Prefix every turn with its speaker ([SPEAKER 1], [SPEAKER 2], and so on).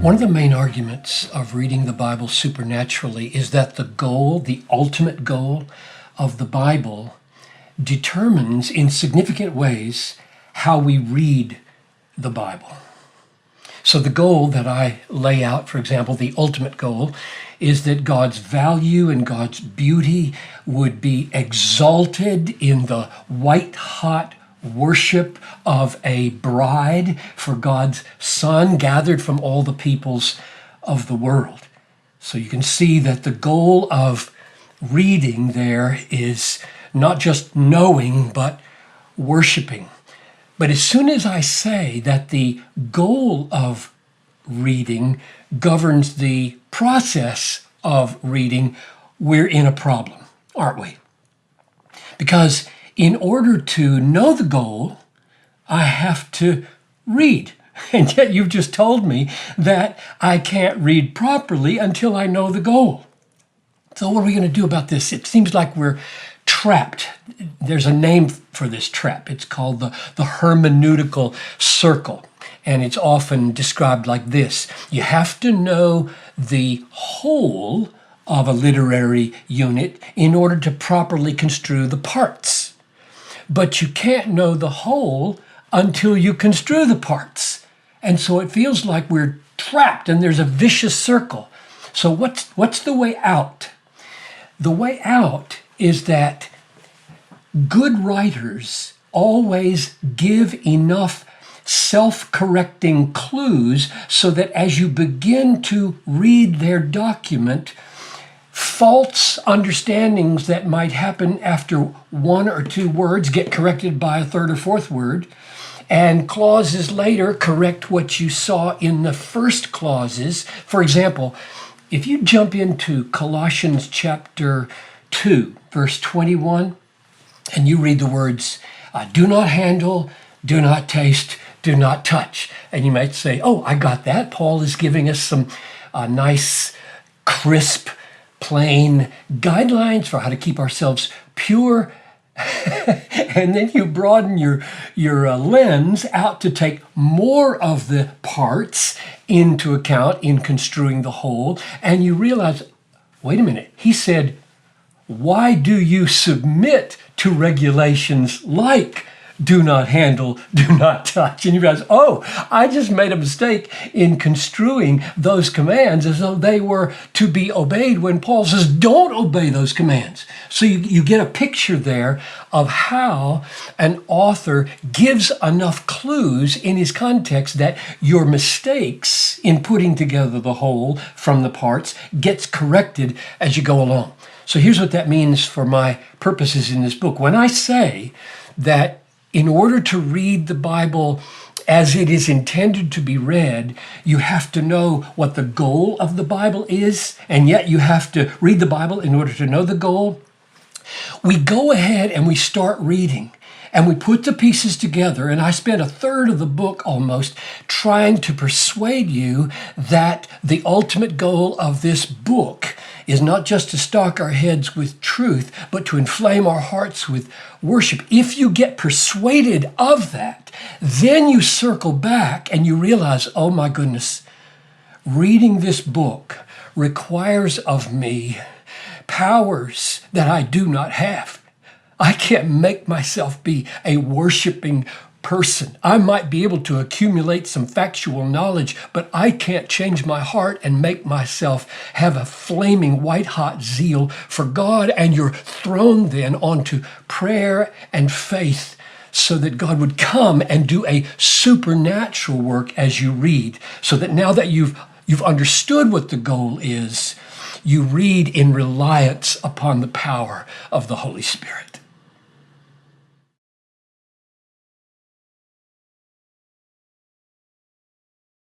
[SPEAKER 1] One of the main arguments of reading the Bible supernaturally is that the goal, the ultimate goal of the Bible, determines in significant ways how we read the Bible. So the goal that I lay out, for example, the ultimate goal, is that God's value and God's beauty would be exalted in the white-hot worship of a bride for God's Son gathered from all the peoples of the world. So you can see that the goal of reading there is not just knowing, but worshiping. But as soon as I say that the goal of reading governs the process of reading, we're in a problem, aren't we? Because in order to know the goal, I have to read. And yet you've just told me that I can't read properly until I know the goal. So what are we going to do about this? It seems like we're trapped. There's a name for this trap. It's called the hermeneutical circle. And it's often described like this. You have to know the whole of a literary unit in order to properly construe the parts. But you can't know the whole until you construe the parts. And so it feels like we're trapped and there's a vicious circle. So what's the way out? The way out is that good writers always give enough self-correcting clues so that as you begin to read their document, false understandings that might happen after one or two words get corrected by a third or fourth word, and clauses later correct what you saw in the first clauses. For example, if you jump into Colossians chapter 2, verse 21, and you read the words, do not handle, do not taste, do not touch. And you might say, oh, I got that. Paul is giving us some nice, crisp, plain guidelines for how to keep ourselves pure. And then you broaden your lens out to take more of the parts into account in construing the whole. And you realize, wait a minute, he said, why do you submit to regulations like do not handle, do not touch? And you realize, oh, I just made a mistake in construing those commands as though they were to be obeyed when Paul says, don't obey those commands. So you get a picture there of how an author gives enough clues in his context that your mistakes in putting together the whole from the parts gets corrected as you go along. So here's what that means for my purposes in this book. When I say that in order to read the Bible as it is intended to be read, you have to know what the goal of the Bible is, and yet you have to read the Bible in order to know the goal. We go ahead and we start reading, and we put the pieces together, and I spent a third of the book almost trying to persuade you that the ultimate goal of this book is not just to stock our heads with truth, but to inflame our hearts with worship. If you get persuaded of that, then you circle back and you realize, oh my goodness, reading this book requires of me powers that I do not have. I can't make myself be a worshiping person. I might be able to accumulate some factual knowledge, but I can't change my heart and make myself have a flaming white-hot zeal for God. And you're thrown then onto prayer and faith so that God would come and do a supernatural work as you read, so that now that you've understood what the goal is, you read in reliance upon the power of the Holy Spirit.